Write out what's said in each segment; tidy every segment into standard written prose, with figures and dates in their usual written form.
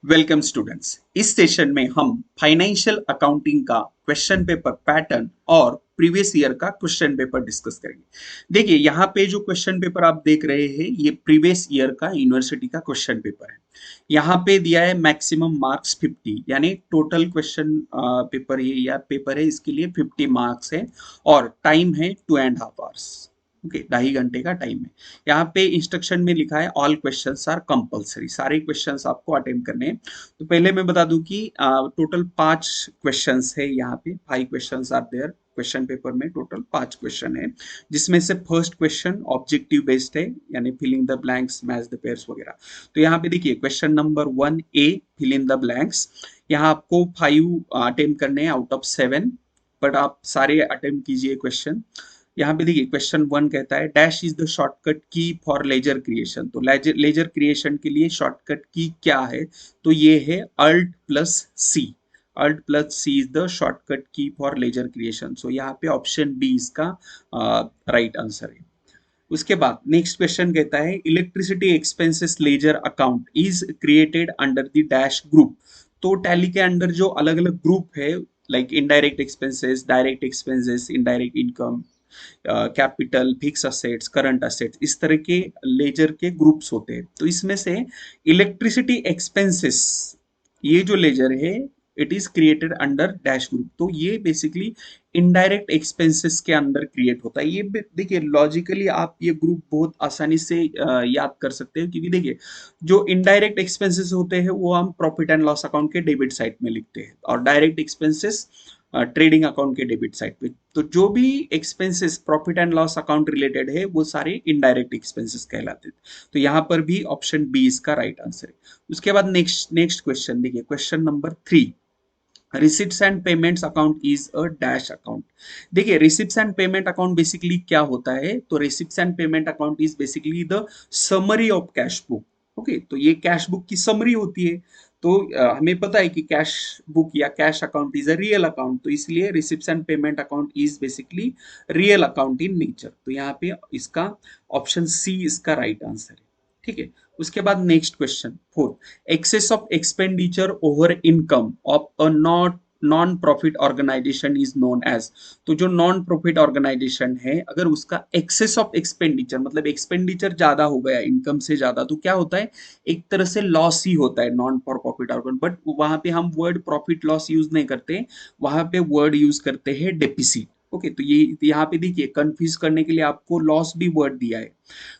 Welcome students. इस session में हम फाइनेंशियल अकाउंटिंग का क्वेश्चन पेपर पैटर्न और प्रीवियस ईयर का क्वेश्चन पेपर डिस्कस करेंगे। देखिए यहाँ पे जो क्वेश्चन पेपर आप देख रहे हैं ये प्रीवियस ईयर का यूनिवर्सिटी का क्वेश्चन पेपर है। यहाँ पे दिया है मैक्सिमम मार्क्स 50, यानी टोटल क्वेश्चन पेपर ये या पेपर है इसके लिए 50 मार्क्स है और टाइम है 2.5 आवर्स। ओके, 2.5 घंटे का टाइम है। यहाँ पे इंस्ट्रक्शन में लिखा है ऑल क्वेश्चंस आर कंपलसरी, सारे क्वेश्चंस आपको अटेम्प्ट करने हैं। तो पहले मैं बता दूं कि टोटल 5 क्वेश्चंस है, यहाँ पे 5 questions are there. Question paper में टोटल 5 क्वेश्चन है, जिसमें से फर्स्ट क्वेश्चन ऑब्जेक्टिव बेस्ड है, यानी filling the blanks, match the pairs वगैरह। तो यहाँ पे देखिए question number 1A fill in the blanks. यहाँ आपको 5 अटेम्प्ट करने हैं आउट ऑफ 7, बट आप सारे अटेम्प्ट कीजिए क्वेश्चन। यहाँ पे देखिए क्वेश्चन 1 कहता है dash is the shortcut key for ledger creation. तो लेजर क्रिएशन के लिए शॉर्टकट की क्या है? तो ये है alt plus C. Alt plus C is the shortcut key for ledger creation. So यहाँ पे ऑप्शन बी इसका राइट आंसर है। उसके बाद नेक्स्ट क्वेश्चन कहता है electricity expenses ledger account is created under the dash group. तो टैली के अंडर जो अलग अलग ग्रुप है, like indirect expenses, direct expenses, indirect income, capital, fix assets, current assets, इस तरह के लेजर के ग्रुप्स होते हैं। तो इसमें से इलेक्ट्रिसिटी एक्सपेंसेस, ये जो लेजर है it is created under dash group. तो ये बेसिकली इनडायरेक्ट एक्सपेंसेस के अंदर क्रिएट होता है। ये देखिए लॉजिकली आप ये ग्रुप बहुत आसानी से याद कर सकते हो, क्योंकि देखिए जो इनडायरेक्ट एक्सपेंसेस होते हैं वो हम प्रॉफिट एंड लॉस अकाउंट के डेबिट साइड में लिखते हैं, और डायरेक्ट एक्सपेंसेस ट्रेडिंग अकाउंट के डेबिट साइड पे। तो जो भी expenses profit and loss account related है वो सारे इनडायरेक्ट एक्सपेंसेस कहलाते हैं। तो यहाँ पर भी ऑप्शन बी इसका राइट आंसर है। उसके बाद नेक्स्ट क्वेश्चन देखिए, question number 3, receipts and payments account is a dash account. देखिए receipts and payment account basically क्या होता है? तो receipts and payment account is basically the summary of cash book. Okay, तो ये कैश बुक की summary होती है। तो हमें पता है कि कैश बुक या cash account is a real account, तो इसलिए receipts and payment account is basically real account in nature. तो यहाँ पे इसका ऑप्शन सी इसका राइट आंसर है। ठीक है। उसके बाद next question 4, excess of expenditure over income of a not non profit organization is known as. तो जो नॉन प्रॉफिट ऑर्गेनाइजेशन है अगर उसका एक्सेस ऑफ एक्सपेंडिचर, मतलब एक्सपेंडिचर ज्यादा हो गया इनकम से ज्यादा, तो क्या होता है? एक तरह से लॉस ही होता है non for profit organ. But वहां पे हम वर्ड प्रॉफिट लॉस यूज नहीं करते, वहां पे वर्ड यूज करते हैं डेपिसिट। ओके, तो ये यहाँ पे देखिए कंफ्यूज करने के लिए आपको लॉस भी वर्ड दिया है,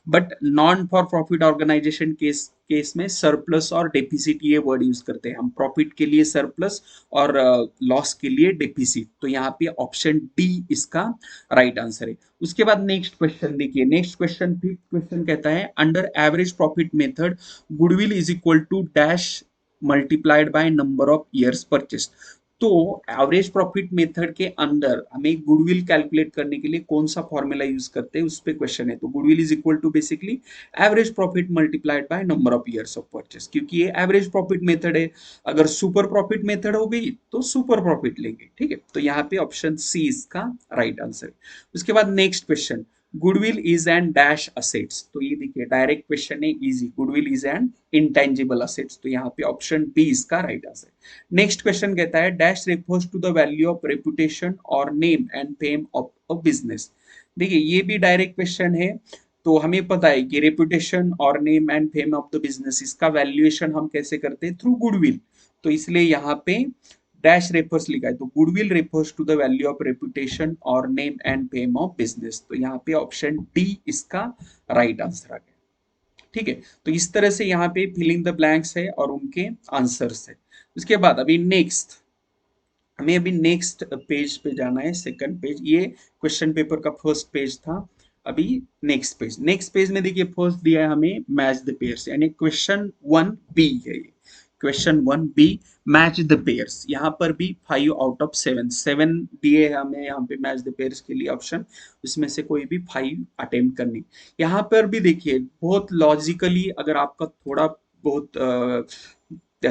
but non for profit organization case में सरप्लस और डेफिसिट ये वर्ड यूज करते हैं हम। प्रॉफिट के लिए सरप्लस और लॉस के लिए डेफिसिट। तो यहाँ पे ऑप्शन डी इसका राइट आंसर है। उसके बाद नेक्स्ट क्वेश्चन देखिए, नेक्स्ट क्वेश्चन फिफ्थ क्वेश्चन कहता है under average profit method goodwill is equal to dash multiplied by number of years purchase. तो एवरेज प्रॉफिट मेथड के अंदर हमें गुडविल कैलकुलेट करने के लिए कौन सा फॉर्मूला यूज करते हैं उस पे क्वेश्चन है। तो goodwill is equal to basically average profit multiplied by number of years of purchase, क्योंकि ये एवरेज प्रॉफिट मेथड है। अगर सुपर प्रॉफिट मेथड हो गई तो सुपर प्रॉफिट लेंगे। ठीक है, तो यहाँ पे ऑप्शन सी इसका राइट आंसर है। उसके बाद next question, goodwill is an dash assets. तो ये देखिए डायरेक्ट क्वेश्चन है, easy. Goodwill is an intangible assets, तो यहाँ पे ऑप्शन बी इसका राइट आंसर है। नेक्स्ट क्वेश्चन कहता है dash refers to the value of reputation और name and fame of a business. देखिए ये भी डायरेक्ट क्वेश्चन है। तो हमें पता है कि रेपुटेशन और name and fame of the business, इसका वैल्यूएशन हम कैसे करते हैं? Through goodwill. तो इसलिए यहाँ पे डैश रेफर्स लिखा है, तो goodwill refers to the value of reputation और name and fame of business. तो यहाँ पे ऑप्शन डी इसका राइट आंसर आ गया। ठीक है, तो इस तरह से यहाँ पे फिलिंग द ब्लैंक्स है और उनके आंसर्स है। उसके बाद अभी नेक्स्ट, हमें अभी नेक्स्ट पेज पे जाना है, सेकंड पेज। ये क्वेश्चन पेपर का फर्स्ट पेज था। अभी नेक्स्ट पेज में देखिए फर्स्ट दिया है हमें मैच द पेयर्स, यानी क्वेश्चन 1B है ये। Question 1B match the pairs. यहाँ पर भी 5 आउट ऑफ 7 दिए हैं हमें यहाँ पे मैच द पेयर्स के लिए ऑप्शन, उसमें से कोई भी 5 अटेम्प्ट करनी। यहाँ पर भी देखिए बहुत लॉजिकली अगर आपका थोड़ा बहुत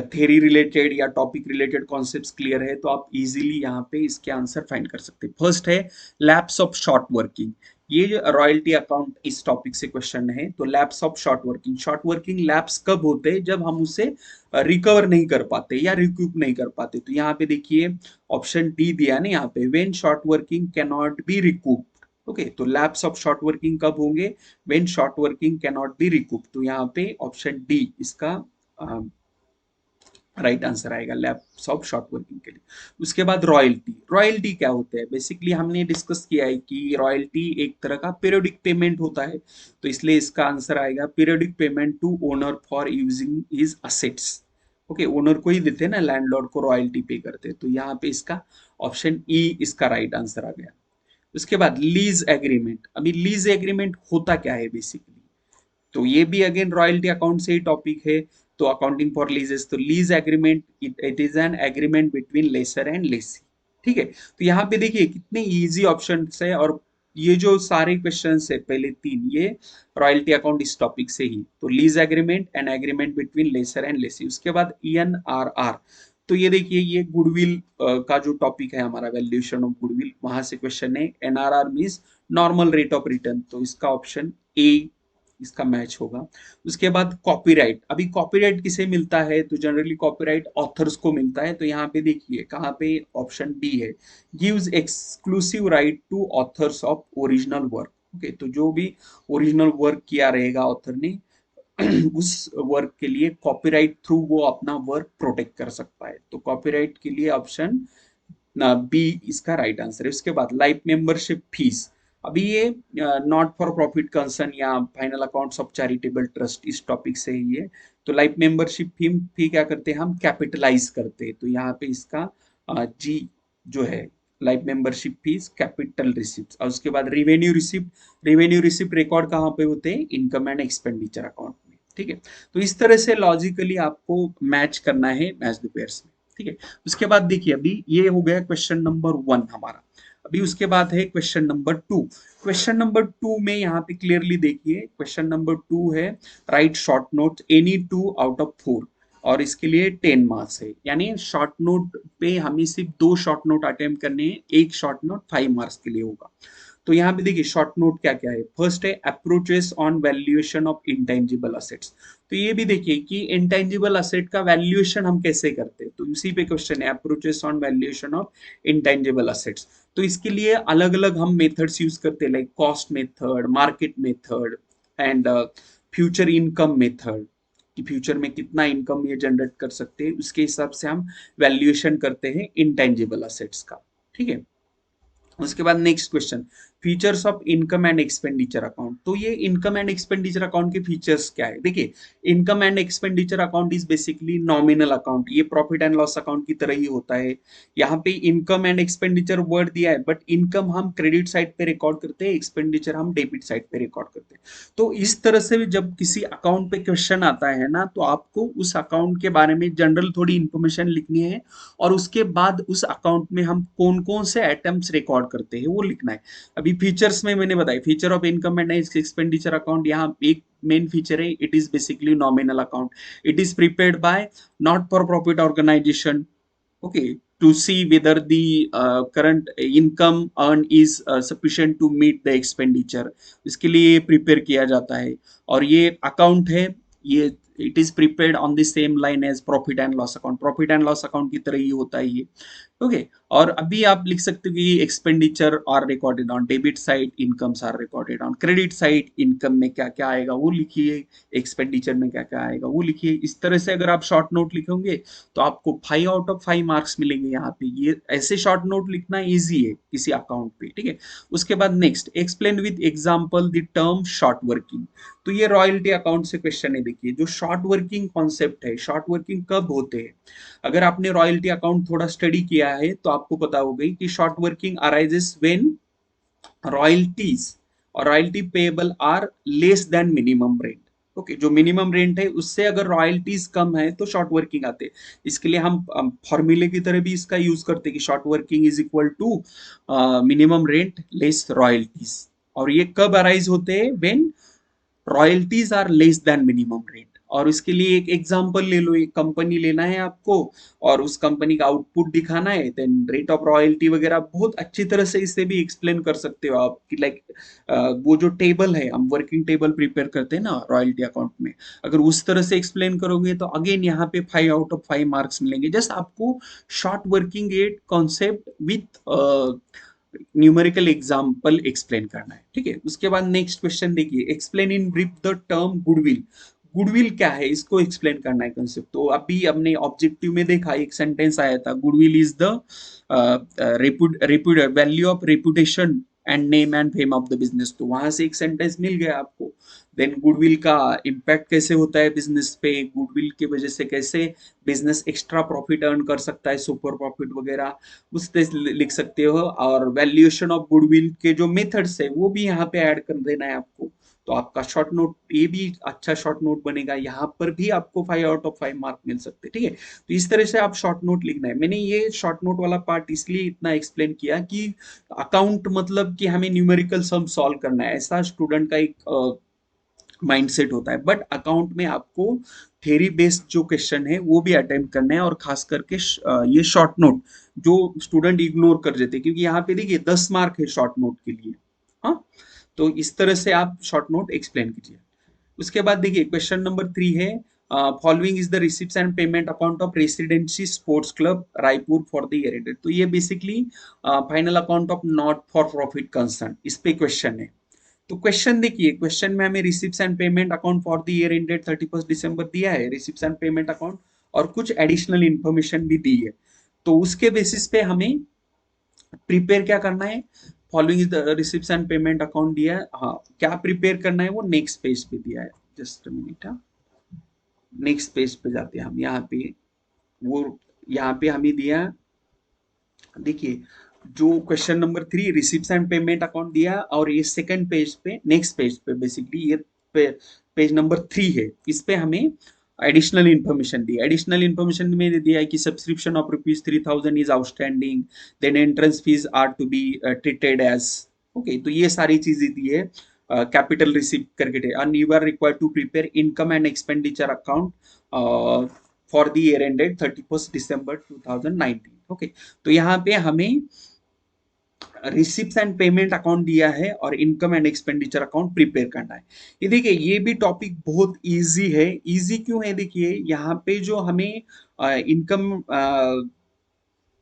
थेरी रिलेटेड या टॉपिक रिलेटेड कॉन्सेप्ट्स क्लियर है तो आप इजीली यहाँ पे इसके आंसर फाइंड कर सकते हैं। फर्स्ट है लैप्स ऑफ शॉर्ट वर्किंग। ये जो रॉयल्टी अकाउंट इस टॉपिक से क्वेश्चन है। तो lapse of short working lapse कब होते हैं? जब हम उसे रिकवर नहीं कर पाते या रिक्यूप नहीं कर पाते। तो यहाँ पे देखिए ऑप्शन डी दिया ना यहाँ पे, when short working can not be recoup. Okay, तो लैप्स ऑफ शॉर्ट वर्किंग कब होंगे? When short working can not be recoup. तो यहाँ पे ऑप्शन डी इसका राइट आंसर आएगा लैप्स ऑफ शॉर्ट वर्किंग के लिए। उसके बाद रॉयल्टी। रॉयल्टी क्या होता है? बेसिकली हमने डिस्कस किया है कि रॉयल्टी एक तरह का पीरियोडिक पेमेंट होता है। तो इसलिए इसका आंसर आएगा periodic payment to owner for using his assets. Okay, owner को ही देते हैं ना, लैंडलॉर्ड को रॉयल्टी पे करते हैं। तो यहाँ पे इसका ऑप्शन ई इसका राइट आंसर आ गया। उसके बाद लीज एग्रीमेंट। अभी लीज एग्रीमेंट होता क्या है बेसिकली? तो ये भी अगेन रॉयल्टी अकाउंट से ही टॉपिक है। तो अकाउंटिंग फॉर लीजेस, तो lease agreement it is an agreement between lessor and lessee. ठीक है, तो यहाँ पे देखिए कितने इजी ऑप्शन है, और ये जो सारे क्वेश्चन है पहले तीन, ये रॉयल्टी अकाउंट इस टॉपिक से ही। तो lease agreement an agreement between lessor and lessee. उसके बाद ENRR। तो ये देखिए ये गुडविल का जो टॉपिक है हमारा, वैल्यूएशन ऑफ गुडविल, वहां से क्वेश्चन है। NRR means normal rate of return. तो इसका ऑप्शन ए इसका मैच होगा। उसके बाद कॉपीराइट। अभी कॉपीराइट किसे मिलता है? तो जनरली कॉपीराइट ऑथर्स को मिलता है। तो यहाँ पे देखिए कहाँ पे ऑप्शन डी है, gives exclusive right to authors of original work. Okay, तो जो भी ओरिजिनल वर्क किया रहेगा ऑथर ने उस वर्क के लिए कॉपीराइट थ्रू वो अपना वर्क प्रोटेक्ट कर सकता है। तो कॉपीराइट के लिए ऑप्शन ना बी इसका राइट आंसर है। उसके बाद लाइफ मेंबरशिप फीस। अभी ये नॉट फॉर प्रॉफिट कंसर्न या final accounts of charitable trust इस टॉपिक से ही है। तो लाइफ मेंबरशिप फी क्या करते हैं हम? कैपिटलाइज करते हैं। तो यहाँ पे इसका जी जो है life membership fees capital receipt. और उसके बाद रिवेन्यू रिसिप्ट रिकॉर्ड कहाँ पे होते हैं? इनकम एंड एक्सपेंडिचर अकाउंट में। ठीक है, तो इस तरह से लॉजिकली आपको मैच करना है मैच द पेयर्स में। ठीक है, उसके बाद देखिए अभी ये हो गया क्वेश्चन नंबर 1 हमारा। अभी उसके बाद है क्वेश्चन नंबर 2। क्वेश्चन नंबर 2 में यहाँ पे क्लियरली देखिए, क्वेश्चन नंबर 2 है right short note any 2 out of 4, और इसके लिए 10 मार्क्स है। यानी शॉर्ट नोट पे हमें सिर्फ 2 शॉर्ट नोट अटेम्प्ट करने हैं, एक शॉर्ट नोट 5 मार्क्स के लिए होगा। तो यहाँ पे देखिए शॉर्ट नोट क्या क्या है। फर्स्ट है approaches on valuation of intangible assets. तो ये भी देखिए कि इंटेंजिबल असेट का वैल्यूएशन हम कैसे करते हैं। तो इसी पे क्वेश्चन है approaches on valuation of intangible assets. तो इसके लिए अलग अलग हम मेथड्स यूज करते हैं, like cost method, market method and future income method, कि फ्यूचर में कितना इनकम ये जनरेट कर सकते हैं, उसके हिसाब से हम वैल्यूएशन करते हैं इंटेंजिबल असेट्स का। ठीक है, उसके बाद next question, features of income and expenditure account. तो ये इनकम एंड एक्सपेंडिचर अकाउंट के फीचर्स क्या है? देखिए income and expenditure account is basically nominal account, ये प्रॉफिट एंड लॉस अकाउंट की तरह ही होता है। यहाँ पे इनकम एंड एक्सपेंडिचर वर्ड दिया है, बट इनकम हम क्रेडिट साइड पे रिकॉर्ड करते हैं, एक्सपेंडिचर हम डेबिट साइड पे रिकॉर्ड करते हैं। तो इस तरह से जब किसी अकाउंट पे क्वेश्चन आता है ना, तो आपको उस अकाउंट के बारे में जनरल थोड़ी इंफॉर्मेशन लिखनी है, और उसके बाद उस अकाउंट में हम कौन कौन से आइटम्स रिकॉर्ड करते हैं वो लिखना है। अभी फीचर्स में मैंने बताया, feature of income and expenditure account, यहाँ एक मेन फीचर है, it is basically nominal account. It is prepared by not for profit organization, okay, to see whether the current income earned is sufficient to meet the expenditure, इसके लिए prepare किया जाता है। और ये अकाउंट है, ये it is prepared on the same line as profit and loss account, profit and loss account की तरह ही होता है ये। ओके, और अभी आप लिख सकते हो कि expenditure are recorded on debit side, incomes are recorded on credit side. Income में क्या क्या आएगा वो लिखिए, एक्सपेंडिचर में क्या क्या आएगा वो लिखिए। इस तरह से अगर आप शॉर्ट नोट लिखोगे तो आपको 5 आउट ऑफ 5 मार्क्स मिलेंगे यहाँ पे। ये ऐसे शॉर्ट नोट लिखना इजी है किसी अकाउंट पे। ठीक है, उसके बाद next, explain with example the term short working. तो ये रॉयल्टी अकाउंट से क्वेश्चन है। देखिए जो शॉर्ट वर्किंग कॉन्सेप्ट है, शॉर्ट वर्किंग कब होते हैं? अगर आपने रॉयल्टी अकाउंट थोड़ा स्टडी किया है तो आपको पता हो गई कि short working arises when royalties और royalty payable are less than minimum rent. Okay, जो मिनिमम रेंट है उससे अगर रॉयल्टीज कम है तो शॉर्ट वर्किंग आते हैं। इसके लिए हम फॉर्मूले की तरह भी इसका यूज करते हैं कि short working is equal to minimum rent less royalties. और ये कब अराइज होते हैं? When royalties are less than minimum rent. और उसके लिए एक एग्जांपल ले लो, एक कंपनी लेना है आपको और उस कंपनी का आउटपुट दिखाना है, देन रेट ऑफ रॉयल्टी वगैरह बहुत अच्छी तरह से इसे भी एक्सप्लेन कर सकते हो आप कि लाइक वो जो टेबल है, हम वर्किंग टेबल प्रिपेयर करते हैं ना रॉयल्टी अकाउंट में, अगर उस तरह से एक्सप्लेन करोगे तो अगेन यहाँ पे 5 आउट ऑफ 5 मार्क्स मिलेंगे। जस्ट आपको short working and concept with numerical example explain करना है, ठीक है। उसके बाद नेक्स्ट क्वेश्चन देखिए, explain in brief the term goodwill. Goodwill क्या है इसको एक्सप्लेन करना है कंसेप्ट। तो अभी हमने ऑब्जेक्टिव में देखा एक सेंटेंस आया था, goodwill is the value of reputation and name and fame of the business. तो वहां से एक सेंटेंस मिल गया आपको। देन गुडविल का इम्पैक्ट कैसे होता है बिजनेस पे, गुडविल की वजह से कैसे बिजनेस एक्स्ट्रा प्रॉफिट अर्न कर सकता है, सुपर प्रॉफिट वगैरह उस पे लिख सकते हो। और वैल्यूएशन ऑफ गुडविल के जो मेथड्स है वो भी यहाँ पे ऐड कर देना है आपको। तो आपका शॉर्ट नोट ये भी अच्छा शॉर्ट नोट बनेगा, यहाँ पर भी आपको 5 आउट ऑफ 5 मार्क मिल सकते हैं, ठीक है। तो इस तरह से आप शॉर्ट नोट लिखना है। मैंने ये शॉर्ट नोट वाला पार्ट इसलिए इतना एक्सप्लेन किया कि अकाउंट मतलब कि हमें न्यूमेरिकल सम सॉल्व करना है, ऐसा स्टूडेंट का एक माइंडसेट होता है। बट अकाउंट में आपको थ्योरी बेस्ड जो क्वेश्चन है वो भी अटेम्प्ट करना है, और खास करके ये शॉर्ट नोट जो स्टूडेंट इग्नोर कर देते हैं, क्योंकि यहाँ पे देखिए 10 मार्क है शॉर्ट नोट के लिए। हाँ, तो इस तरह से आप शॉर्ट नोट एक्सप्लेन कीजिए। उसके बाद देखिए क्वेश्चन नंबर 3 है, following is the receipts and payment account of residency sports club Raipur for the year ended. तो ये basically final account of not for profit concern, इस पे क्वेश्चन है। तो क्वेश्चन देखिए, क्वेश्चन में हमें receipts and payment account for the year ended 31 दिसंबर दिया है, रिसिप्ट्स एंड पेमेंट अकाउंट, और कुछ एडिशनल इंफॉर्मेशन भी दी है। तो उसके बेसिस पे हमें प्रिपेयर क्या करना है, following is the receipts and payment account दिया है। हाँ, क्या प्रिपेयर करना है वो नेक्स्ट पेज पे दिया है, जस्ट मिनट। हाँ, नेक्स्ट पेज पे जाते हैं हम, यहाँ पे वो यहाँ पे हमें दिया, देखिए जो question number 3 receipts and payment account दिया, और ये सेकंड पेज पे, नेक्स्ट पेज पे बेसिकली ये पेज नंबर 3 है, इस पे हमें एडिशनल इन्फॉर्मेशन दी। एडिशनल इन्फॉर्मेशन में दिया है कि subscription of ₹3,000 is outstanding, then entrance fees are to be treated as, okay. तो ये सारी चीजें दी है। कैपिटल रिसिप्ट करके, and you are required to prepare income and expenditure account for the year ended 31 December 2019, okay. तो यहाँ पे हमें रिसिप्ट्स एंड पेमेंट अकाउंट दिया है और income and expenditure account prepare करना है। ये देखिए ये भी टॉपिक बहुत इजी है। इजी क्यों है, देखिए यहाँ पे जो हमें income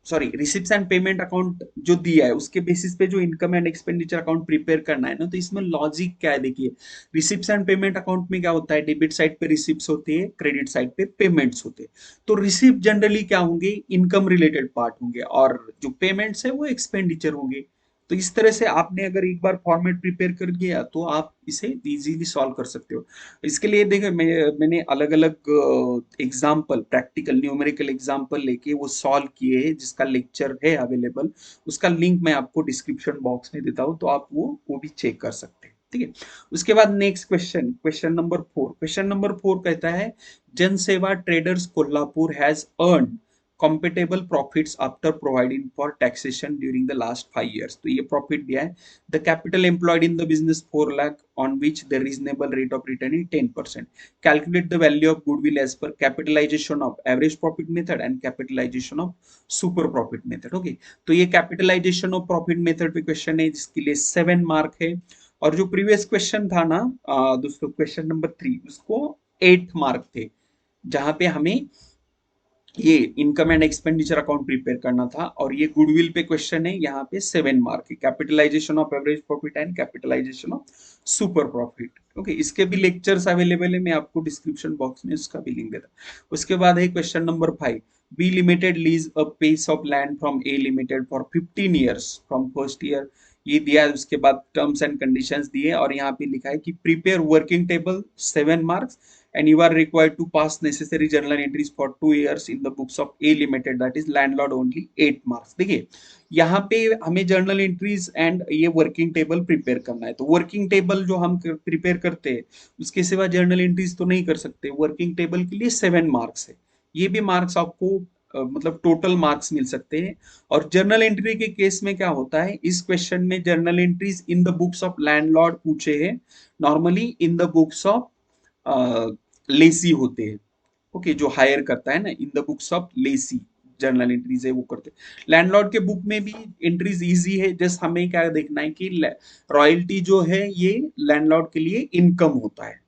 sorry receipts and payment account जो दिया है उसके बेसिस पे जो income and expenditure account prepare करना है ना, तो इसमें लॉजिक क्या है, देखिए रिसिप्ट्स एंड पेमेंट अकाउंट में क्या होता है, डेबिट साइड पे रिसिप्ट्स होते हैं, क्रेडिट साइड पे पेमेंट्स होते हैं। तो रिसिप्ट जनरली क्या होंगे, इनकम रिलेटेड पार्ट होंगे, और जो पेमेंट्स है वो एक्सपेंडिचर होंगे। तो इस तरह से आपने अगर एक बार फॉर्मेट प्रिपेयर कर दिया तो आप इसे इजीली सॉल्व कर सकते हो। इसके लिए देखिए मैंने अलग अलग एग्जाम्पल, प्रैक्टिकल न्यूमेरिकल एग्जाम्पल लेके वो सॉल्व किए हैं, जिसका लेक्चर है अवेलेबल, उसका लिंक मैं आपको डिस्क्रिप्शन बॉक्स में देता हूँ, तो आप वो भी चेक कर सकते हैं, ठीक है। उसके बाद next question, question number 4। Question number 4 कहता है, जन सेवा traders Kolhapur has earn computable profits after providing for taxation during the last 5 years। तो ये प्रॉफिट दिया है। The capital employed in the business 4 lakh on which the reasonable rate of return is 10%। Calculate the value of goodwill as per capitalization of average profit method and capitalization of super profit method, okay. तो ये capitalization of profit method पे question है, जिसके लिए 7 mark है। और जो previous question था ना दोस्तों, क्वेश्चन नंबर 3, उसको 8 मार्क थे, जहां पे हमें ये income and expenditure account prepare करना था, और ये गुडविल पे क्वेश्चन है, यहाँ पे 7 मार्क है, capitalization of average profit and capitalization of super profit, okay. इसके भी लेक्चर्स अवेलेबल है, मैं आपको डिस्क्रिप्शन बॉक्स में उसका भी लिंक देता हूँ। उसके बाद है question number 5, B limited lease a piece of land from A limited for 15 years from first year, ये दिया है। उसके बाद टर्म्स एंड कंडीशंस दिए, और यहाँ पे लिखा है कि prepare working table 7 marks, and you are required to pass necessary journal entries for 2 years in the books of A Limited, that is landlord only, 8 marks। देखिए यहाँ पे हमें जर्नल एंट्रीज एंड ये वर्किंग टेबल प्रिपेयर करना है। तो working table जो हम प्रिपेयर करते हैं उसके सिवा जर्नल एंट्रीज तो नहीं कर सकते। वर्किंग टेबल के लिए 7 मार्क्स है, ये भी मार्क्स आपको मतलब टोटल मार्क्स मिल सकते हैं। और जर्नल एंट्री के केस में क्या होता है, इस क्वेश्चन में journal entries in the books of landlord पूछे हैं, normally in the books of Lesi होते हैं, ओके, जो हायर करता है ना, in the books of Lesi journal entries है वो करते हैं। लैंडलॉर्ड के बुक में भी एंट्रीज इजी है, जस्ट हमें क्या देखना है कि रॉयल्टी जो है ये लैंडलॉर्ड के लिए इनकम होता है।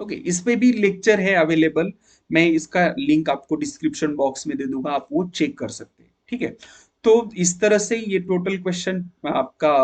ओके, इस पे भी लेक्चर है अवेलेबल, मैं इसका लिंक आपको डिस्क्रिप्शन बॉक्स में दे दूंगा, आप वो चेक कर सकते हैं, ठीक है। तो इस तरह से ये टोटल क्वेश्चन आपका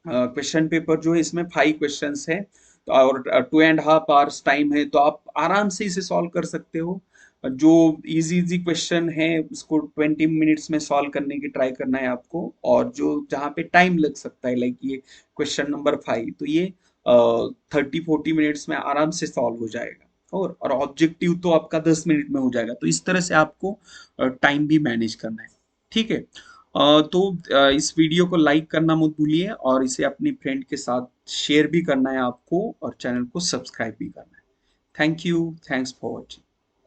क्वेश्चन पेपर जो है इसमें 5 क्वेश्चंस है, तो और 2.5 आवर्स टाइम है, तो आप आराम से इसे सॉल्व कर सकते हो। जो इजी इजी क्वेश्चन है उसको 20 मिनट्स में सॉल्व करने की ट्राई करना है आपको, और जो जहाँ पे टाइम लग सकता है लाइक ये क्वेश्चन नंबर 5, तो ये 30-40 मिनट्स में आराम से सॉल्व हो जाएगा, और ऑब्जेक्टिव तो आपका 10 मिनट में हो जाएगा। तो इस तरह से आपको टाइम भी मैनेज करना है, ठीक है। तो इस वीडियो को लाइक करना मत भूलिए, और इसे अपनी फ्रेंड के साथ शेयर भी करना है आपको, और चैनल को सब्सक्राइब भी करना है। Thank you, thanks for watching.